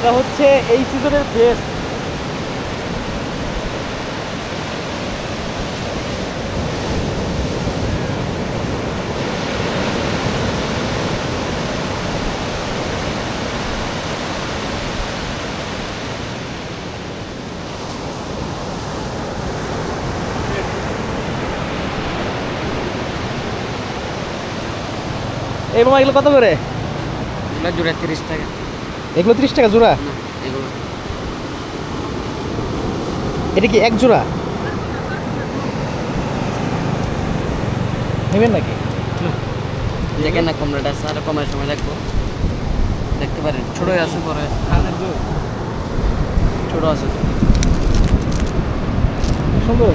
এটা হচ্ছে এই সিজনের বেস্ট। এই মামা এগুলো কত করে? এগুলো জোড়া 30 টাকা। এগুলো 30 টাকা জোড়া? না এগুলো এটা কি এক জোড়া নেবেন নাকি? দেখেন না কম রেট আছে, আর কমের সময় দেখবো, দেখতে পারেন। ছোটই আছে, বড় আছে, ছোট আছে। সুন্দর।